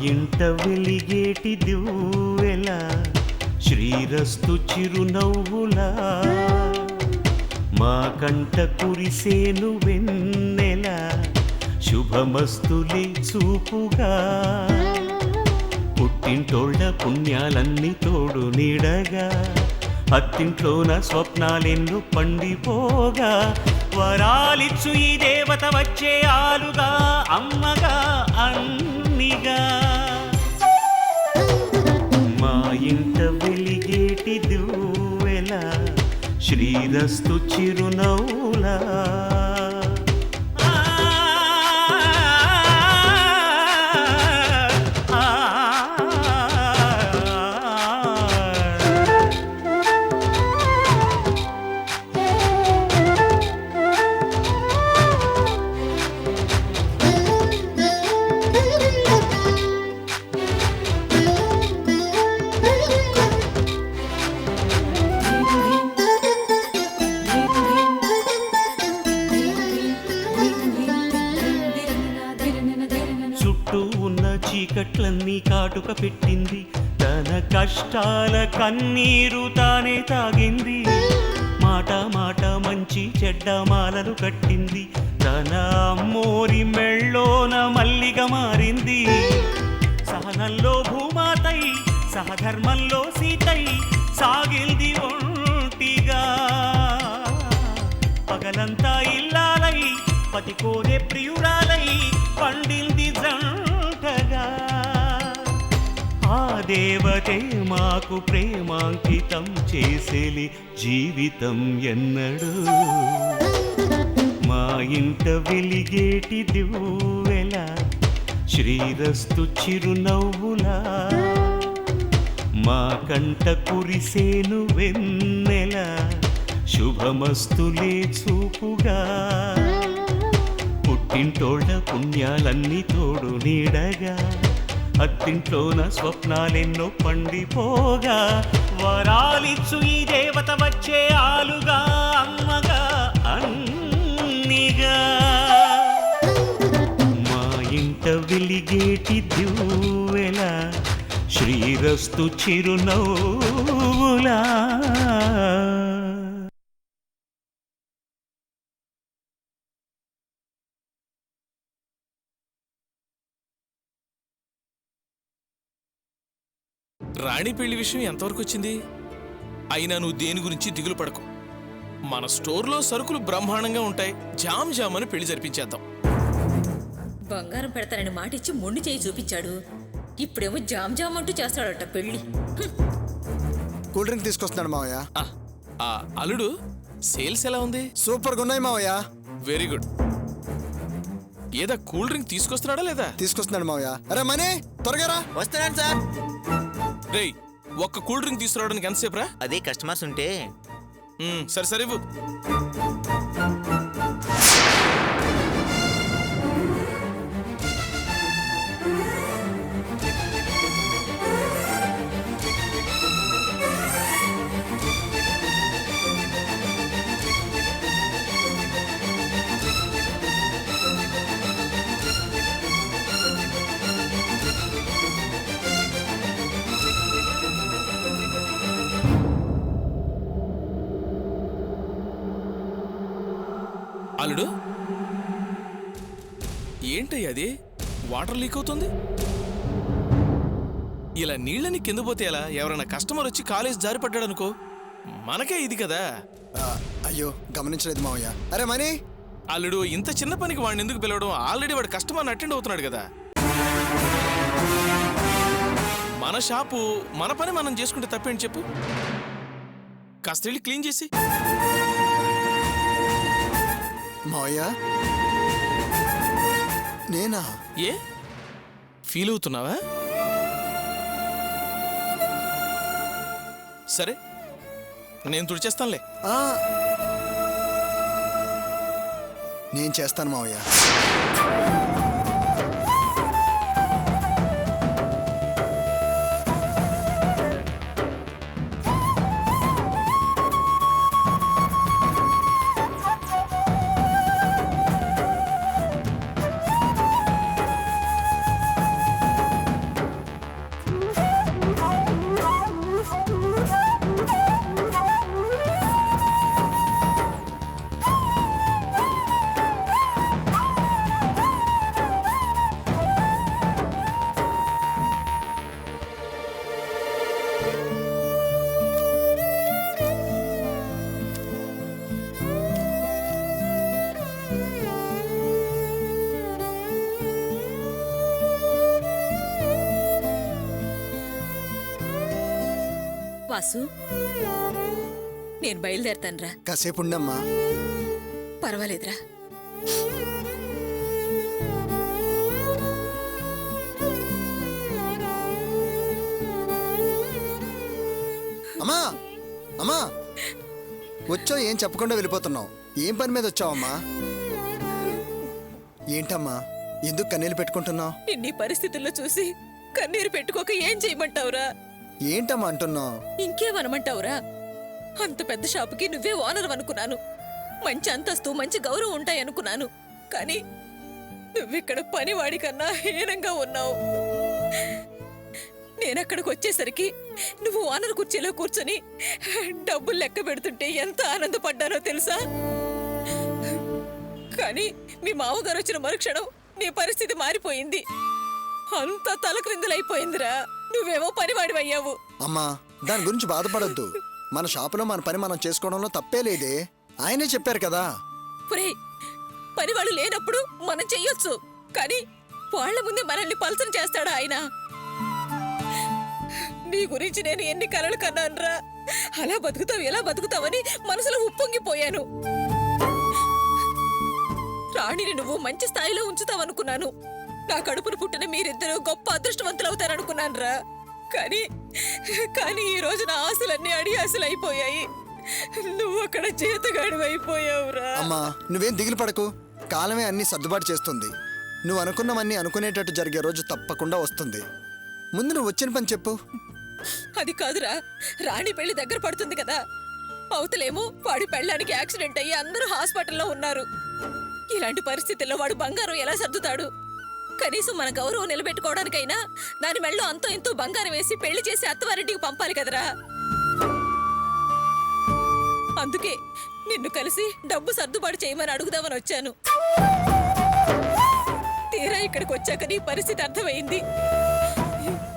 ఇంట వెలిగేటి దివ్వెలా శ్రీరస్తు చిరునవ్వులా మా కంట కురిసేను వెన్నెల శుభమస్తులే చూపుగా పుట్టింటోళ్ళ పుణ్యాలన్నీ తోడు నీడగా అత్తింట్లోన స్వప్నాలెన్ను పండిపోగా వరాలిచ్చు ఈ దేవత వచ్చే ఆలుగా అమ్మగా అన్నిగా మా ఇంట వెలిగేటి దివ్వెలా శ్రీరస్తు చిరునవ్వులా చీకట్లన్నీ కాటుక పెట్టింది తన కష్టాల కన్నీరు తానే తాగింది మాట మాట మంచి చెడ్డ మాలలు కట్టింది తన అమ్మోరి మెళ్ళోన మల్లిగా మారింది సహనంలో భూమాతై సహధర్మంలో సీతై సాగింది ఒంటిగా పగలంతా ఇల్లాలై పతి కోరే ప్రియురాలై పండింది జంటగా ఆ దేవతే మాకు ప్రేమాంకితం చేసేలి జీవితం ఎన్నడు మా ఇంట వెలిగేటి దివ్వెల శ్రీరస్తు చిరునవ్వులా మా కంట కురిసేను వెన్నెల శుభమస్తులే చూపుగా పుట్టింటోళ్ళ పుణ్యాలన్నీ తోడు నీడగా అత్తింట్లోన స్వప్నాలెన్నో పండిపోగా వరాలిచ్చు ఈ దేవత వచ్చే ఆలుగా అమ్మగా అన్నిగా మా ఇంట వెలిగేటి దివ్వెల శ్రీరస్తు చిరునవ్వులా రాణి పెళ్లి విషయం ఎంతవరకు వచ్చింది? అయినా నువ్వు దేని గురించి దిగులు పడకు. మన స్టోర్లో సరుకులు బ్రహ్మాండంగా ఉంటాయి. జామ్ జామ్ అని పెళ్లి జరిపించేద్దాం. బంగారం పెడతానని మాటిచ్చి మొండి చేయి చూపించాడు. ఇప్పుడేమో జామ్ జామ్ అంటూ చేస్తాడట పెళ్లి. కూల్ డ్రింక్ తీసుకొస్తున్నాడు మావయ్య. అల్లుడు, సేల్స్ ఎలా ఉంది? సూపర్ గా ఉన్నాయి మావయ్య. Very good. ఏదా కూల్ డ్రింక్ తీసుకొస్తున్నాడా లేదా? తీసుకొస్తున్నాడు మావయ్య. అరే మనీ త్వరగా రా. వస్తున్నాను సార్. రేయ్, ఒక్క కూల్ డ్రింక్ తీసుకురావడానికి ఎంతసేపు రా? అదే కస్టమర్స్ ఉంటే. సరే సరే ఇవ్వు. అల్లుడు, ఏంటయ్య అది? వాటర్ లీక్ అవుతుంది. ఇలా నీళ్ళని కింద పోతే ఎలా? ఎవరైనా కస్టమర్ వచ్చి కాలేజ్ జారిపడ్డాడు అనుకో, మనకే ఇది కదా. అయ్యో, గమనించలేదు మావయ్య. అరే మనీ. అల్లుడు, ఇంత చిన్న పనికి వాడిని ఎందుకు పిలవడం? ఆల్రెడీ వాడు కస్టమర్ని అటెండ్ అవుతున్నాడు కదా. మన షాపు మన పని మనం చేసుకుంటే తప్పేంటి చెప్పు? కాస్త వెళ్ళి క్లీన్ చేసి. మావయ్య, నేనా? ఏ ఫీల్ అవుతున్నావా? సరే, నేను తుడిచేస్తానులే. ఆ, నేను చేస్తాను మావయ్య. వాసు, నేను బయలుదేరతానురా. కాసేపు ఉండమ్మా. పర్వాలేదురా. అమ్మా అమ్మా, వచ్చావు, ఏం చెప్పకుండా వెళ్ళిపోతున్నావు? ఏం పని మీద వచ్చావమ్మా? ఏంటమ్మా, ఎందుకు కన్నీళ్ళు పెట్టుకుంటున్నావు? ఇన్ని పరిస్థితుల్లో చూసి కన్నీరు పెట్టుకోక ఏం చేయమంటావురా? ఏంటమ్మా అంటున్నావు? ఇంకేమనమంటావురా? అంత పెద్ద షాపుకి నువ్వే ఓనర్ అనుకున్నాను. మంచి అంతస్తు, మంచి గౌరవం ఉంటాయనుకున్నాను. కానీ నువ్విక్కడ పనివాడి కన్నా హీనంగా ఉన్నావు. నేనక్కడికి వచ్చేసరికి నువ్వు ఓనర్ కుర్చీలో కూర్చొని డబ్బులు లెక్క పెడుతుంటే ఎంత ఆనందపడ్డానో తెలుసా? కానీ మీ మామగారు వచ్చిన మరుక్షణం నీ పరిస్థితి మారిపోయింది. అంతా తలక్రిందులైపోయిందిరా. నువ్వేమో పనివాడివయ్యావు. అమ్మా, దాని గురించి బాధపడొద్దు. మన షాపులో మన పని మనం చేసుకోవడంలో తప్పే లేదే. ఆయనే చెప్పారు కదా. ఒరేయ్, పనివాళ్ళు లేనప్పుడు మనం చెయ్యొచ్చు, కానీ వాళ్ళ ముందే మనల్ని పలసన చేస్తాడా ఆయన? నీ గురించి నేను ఎన్ని కలలు కన్నానురా. అలా బతుకుతావు, ఎలా బతుకుతావని మనసులో ఉప్పొంగిపోయాను. రాణిని నువ్వు మంచి స్థాయిలో ఉంచుతావనుకున్నాను. నా కడుపును పుట్టిన మీరిద్దరూ గొప్ప అదృష్టవంతులవుతారనుకున్నానురా. కానీ కానీ ఈ రోజు నా ఆశలన్నీ అడియాసలు అయిపోయాయి. నువ్వు అక్కడ చేతగాడివైపోయావురా. అమ్మా, నువ్వేం దిగులు పడకు. కాలమే అన్ని సర్దుబాటు చేస్తుంది. నువ్వు అనుకున్నవన్నీ అనుకునేటట్టు జరిగే రోజు తప్పకుండా వస్తుంది. ముందు నువ్వు వచ్చిన పని చెప్పు. అది కాదురా, రాణి పెళ్లి దగ్గర పడుతుంది కదా. అవతలేమో వాడి పెళ్ళానికి యాక్సిడెంట్ అయ్యి అందరూ హాస్పిటల్లో ఉన్నారు. ఇలాంటి పరిస్థితుల్లో వాడు బంగారం ఎలా సర్దుతాడు? కనీసం మన గౌరవం నిలబెట్టుకోవడానికైనా దాని మెళ్ళో అంతో ఇంతో బంగారం వేసి పెళ్లి చేసి అత్తవారింటికి పంపాలి కదరా. అందుకే నిన్ను కలిసి డబ్బు సర్దుబాటు చేయమని అడుగుదామని వచ్చాను. తీరా ఇక్కడికి వచ్చాక నీ పరిస్థితి అర్థమైంది.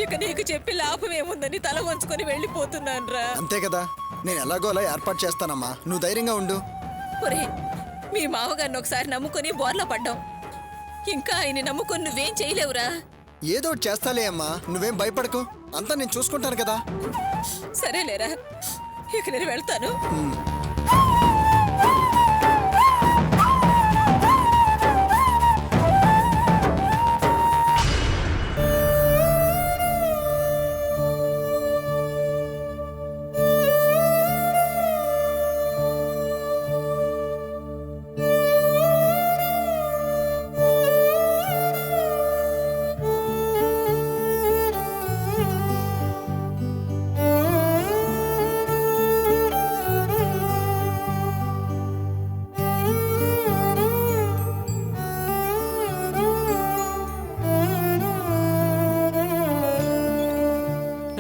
ఇక నీకు చెప్పి లాభం ఏముందని తల వంచుకొని వెళ్ళిపోతున్నానురా. అంతే కదా, నేను ఎలాగోలా ఏర్పాటు చేస్తానమ్మా. నువ్వు ధైర్యంగా ఉండు. ఒరే, మీ మామగారిని ఒకసారి నమ్ముకొని బోర్లా పడ్డాం. ఇంకా ఆయన్ని నమ్ముకొని నువ్వేం చేయలేవురా. ఏదో ఒకటి చేస్తాలే అమ్మా, నువ్వేం భయపడకు. అంతా నేను చూసుకుంటాను కదా. సరేలేరా, ఇక నేను వెళ్తాను.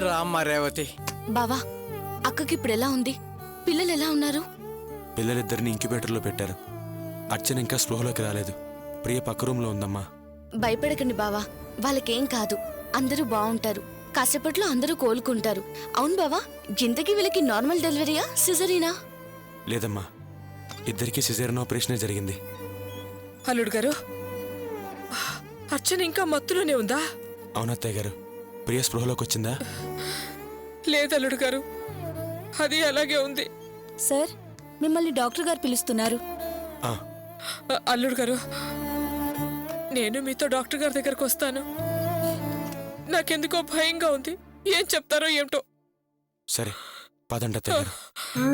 రామ్మా రేవతి. బావా, అక్కకి ఇప్పుడు ఎలా ఉంది? పిల్లలు ఎలా ఉన్నారు? పిల్లలిద్దరిని ఇంక్యుబేటర్లో పెట్టారు. అర్చన ఇంకా స్పృహలోకి రాలేదు. ప్రియ పక్క రూమ్లో ఉందమ్మా. భయపడకండి బావా, వాళ్ళకేం కాదు. అందరూ బాగుంటారు. కాసేపట్లో అందరూ కోలుకుంటారు. అవును బావా, ఇంతకీ వీళ్ళకి నార్మల్ డెలివరీయా సిజరీనా? లేదమ్మా, ఇద్దరికీ సిజేరియన్ ఆపరేషనే జరిగింది. అల్లుడు గారు, అర్చన ఇంకా మత్తులోనే ఉందా? అవునత్తయ్య గారు. ప్రియ స్పృహలోకి వచ్చిందా? లేదు అల్లుడు గారు, అది అలాగే ఉంది. సార్, మిమ్మల్ని డాక్టర్ గారు పిలుస్తున్నారు. ఆ, అల్లుడు గారు, నేను మీతో డాక్టర్ గారి దగ్గరకు వస్తాను. నాకెందుకో భయంగా ఉంది. ఏం చెప్తారో ఏమిటో. సరే పదండి అత్తయ్య గారు. మేడం,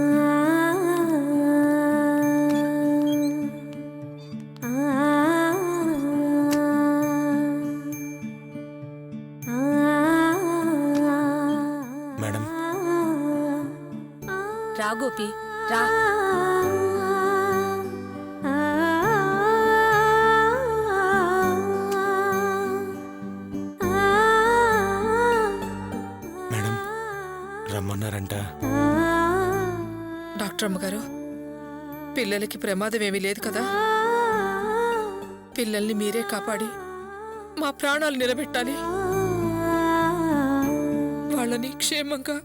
రా గోపి రా. మేడం రమ్మన్నారంట. డాక్టర్ అమ్మగారు, పిల్లలకి ప్రమాదం ఏమీ లేదు కదా? పిల్లల్ని మీరే కాపాడి మా ప్రాణాలు నిలబెట్టాలి. వాళ్ళని క్షేమంగా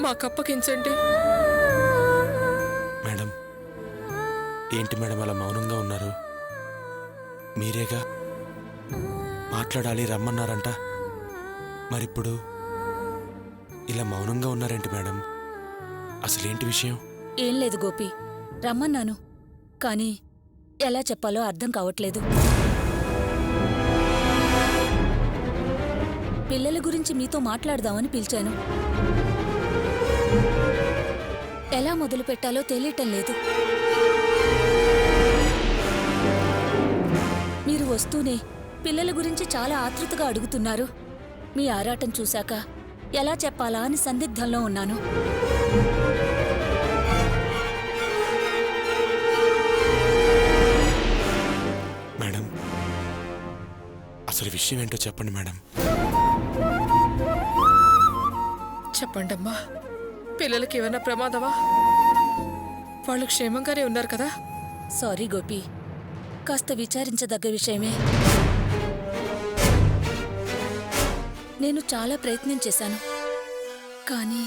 మాకప్పగించండి. మేడం, ఏంటి మేడం అలా మౌనంగా ఉన్నారు? మీరేగా మాట్లాడాలి రమ్మన్నారంట. మరిప్పుడు ఇలా మౌనంగా ఉన్నారేంటి మేడం? అసలేంటి విషయం? ఏం లేదు గోపి, రమ్మన్నాను. కానీ ఎలా చెప్పాలో అర్థం కావట్లేదు. పిల్లల గురించి మీతో మాట్లాడదామని పిలిచాను. ఎలా మొదలు పెట్టాలో తెలియటం లేదు. మీరు వస్తూనే పిల్లల గురించి చాలా ఆతృతగా అడుగుతున్నారు. మీ ఆరాటం చూశాక ఎలా చెప్పాలా అని సందిగ్ధంలో ఉన్నాను. మేడం, అసలు విషయం ఏంటో చెప్పండి మేడం. చెప్పండమ్మా, పిల్లలకి ఏమైనా ప్రమాదమా? వాళ్ళు క్షేమంగానే ఉన్నారు కదా? సారీ గోపి, కాస్త విచారించదగ్గ విషయమే. నేను చాలా ప్రయత్నం చేశాను, కానీ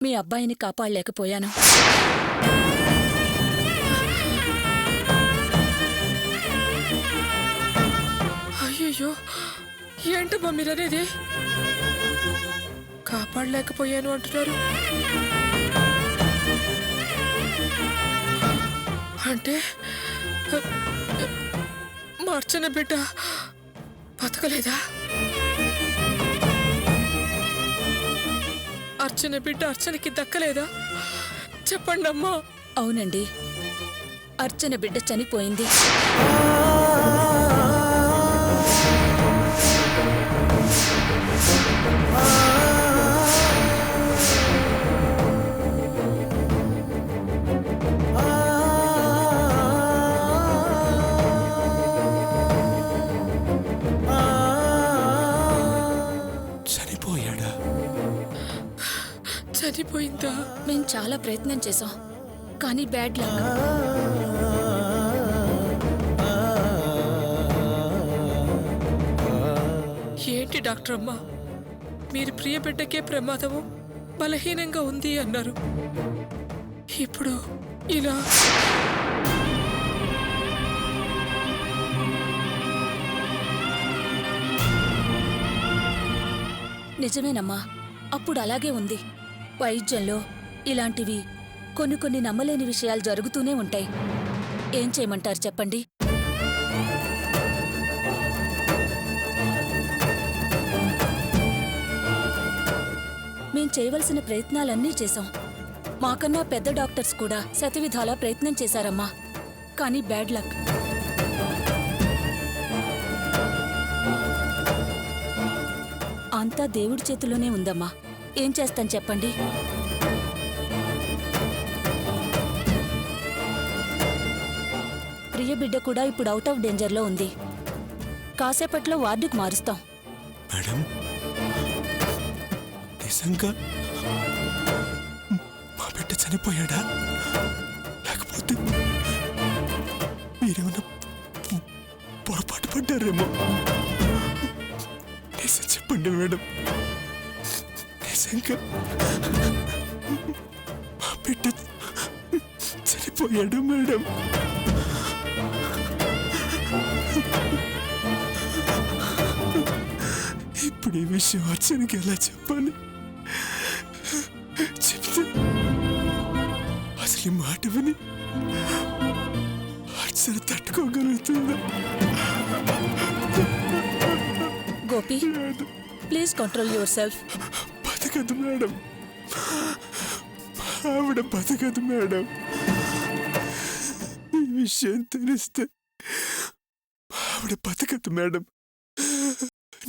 మీ అబ్బాయిని కాపాడలేకపోయాను. అయ్యయ్యో, ఏంటమ్మా మీరనేది? కాపాడలేకపోయాను అంటున్నారు అంటే మా అర్చన బిడ్డ బతకలేదా? అర్చన బిడ్డ అర్చనకి దక్కలేదా? చెప్పండి అమ్మా. అవునండి, అర్చన బిడ్డ చనిపోయింది. చనిపోయాడా? చనిపోయిందా? మేం చాలా ప్రయత్నం చేశాం, కానీ బ్యాడ్ లక్. ఏంటి డాక్టర్ అమ్మా, మీరు ప్రియ బిడ్డకే ప్రమాదము, బలహీనంగా ఉంది అన్నారు. ఇప్పుడు ఇలా నిజమేనమ్మా, అప్పుడు అలాగే ఉంది. వైద్యంలో ఇలాంటివి కొన్ని నమ్మలేని విషయాలు జరుగుతూనే ఉంటాయి. ఏం చేయమంటారు చెప్పండి? మేం చేయవలసిన ప్రయత్నాలన్నీ చేశాం. మాకన్నా పెద్ద డాక్టర్స్ కూడా శతవిధాలా ప్రయత్నం చేశారమ్మా, కానీ బ్యాడ్ లక్. అంతా దేవుడి చేతిలోనే ఉందమ్మా. ఏం చేస్తాను చెప్పండి? ప్రియ బిడ్డ కూడా ఇప్పుడు అవుట్ ఆఫ్ డేంజర్లో ఉంది. కాసేపట్లో వార్డుకు మారుస్తాం. మేడం, నిజంగా మా బిడ్డ చనిపోయాడా? లేకపోతే మీరేమన్నా పొరపాటు పడ్డారేమో? నిజం చెప్పండి మేడం, నిజంగా మా బిడ్డ చనిపోయాడు మేడం? ఇప్పుడు ఈ విషయం అర్చనకి ఎలా చెప్పాలి? చెప్తే అసలు ఈ మాట విని అర్చన తట్టుకోగలుగుతుందా? Gopi please control yourself. బతకదు మేడం, ఆవిడ బతకదు మేడం. ఈ విషయం తెలిస్తే ఆవిడ బతకదు మేడం.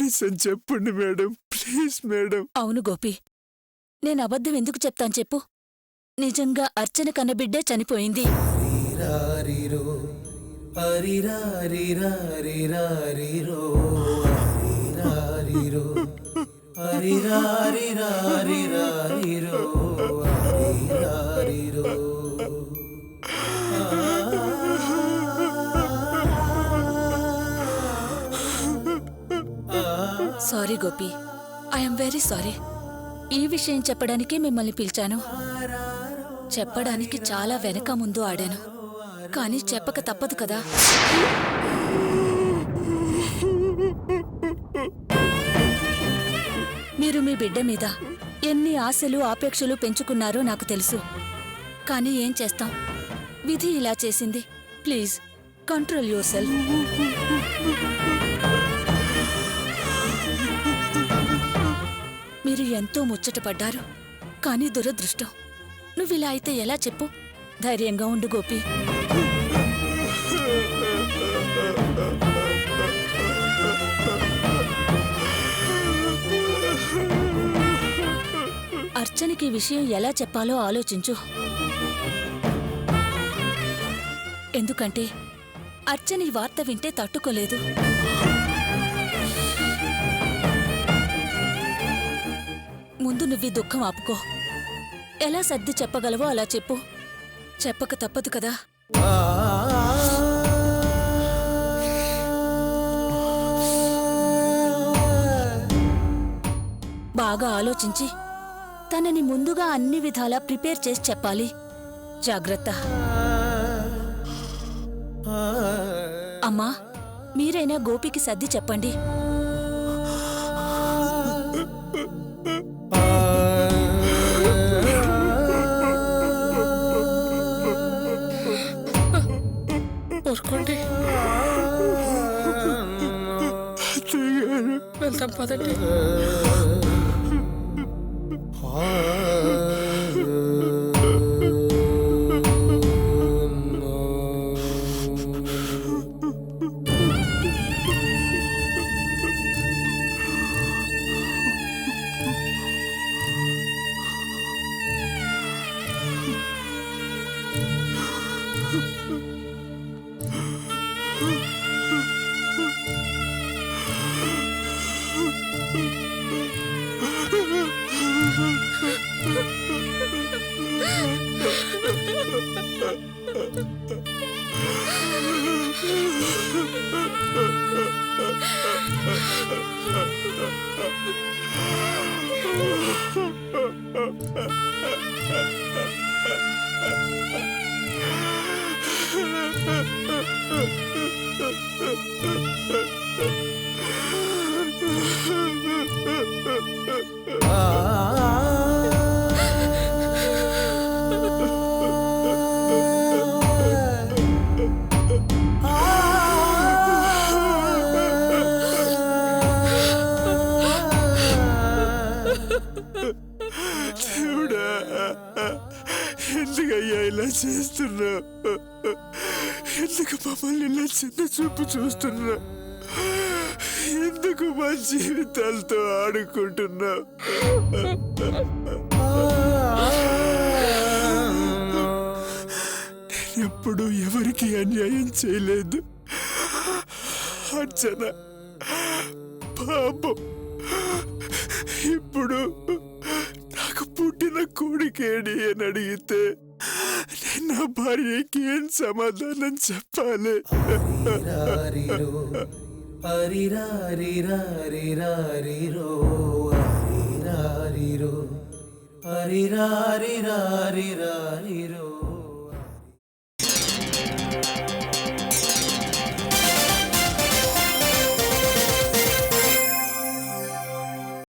నిజం చెప్పండి మేడం, ప్లీజ్ మేడం. అవును గోపి, నేను అబద్ధం ఎందుకు చెప్తాను చెప్పు. నిజంగా అర్చన కన్న బిడ్డే చనిపోయింది. Sorry Gopi, I'm very sorry. ఈ విషయం చెప్పడానికే మిమ్మల్ని పిలిచాను. చెప్పడానికి చాలా వెనక ముందు ఆడాను, కానీ చెప్పక తప్పదు కదా. మీరు మీ బిడ్డ మీద ఎన్ని ఆశలు ఆపేక్షలు పెంచుకున్నారో నాకు తెలుసు. కానీ ఏం చేస్తాం, విధి ఇలా చేసింది. Please control your self. మీరు ఎంతో ముచ్చటపడ్డారు, కానీ దురదృష్టం. నువ్విలా అయితే ఎలా చెప్పు. ధైర్యంగా ఉండు గోపి. అర్చనకి విషయం ఎలా చెప్పాలో ఆలోచించు. ఎందుకంటే అర్చన ఈ వార్త వింటే తట్టుకోలేదు. ముందు నువ్వు దుఃఖం ఆపుకో. ఎలా సర్ది చెప్పగలవో అలా చెప్పు. చెప్పక తప్పదు కదా. బాగా ఆలోచించి తనని ముందుగా అన్ని విధాలా ప్రిపేర్ చేసి చెప్పాలి. జాగ్రత్త. అమ్మా, మీరైనా గోపికి సర్ది చెప్పండి. ఊరుకోండి, వెళ్తాం పదండి. ఎందుకయ్యా ఇలా చేస్తున్నా? ఎందుకు మమ్మల్ని ఇలా చిన్న చూపు చూస్తున్నా? ఎందుకు మా జీవితాలతో ఆడుకుంటున్నా? నేనెప్పుడు ఎవరికి అన్యాయం చేయలేదు. అర్చన పాపం ఇప్పుడు నాకు పుట్టిన కొడుకేడి అని అడిగితే నేను నా భార్యకి ఏం సమాధానం చెప్పాలి? హరిరారిరారిరారిరో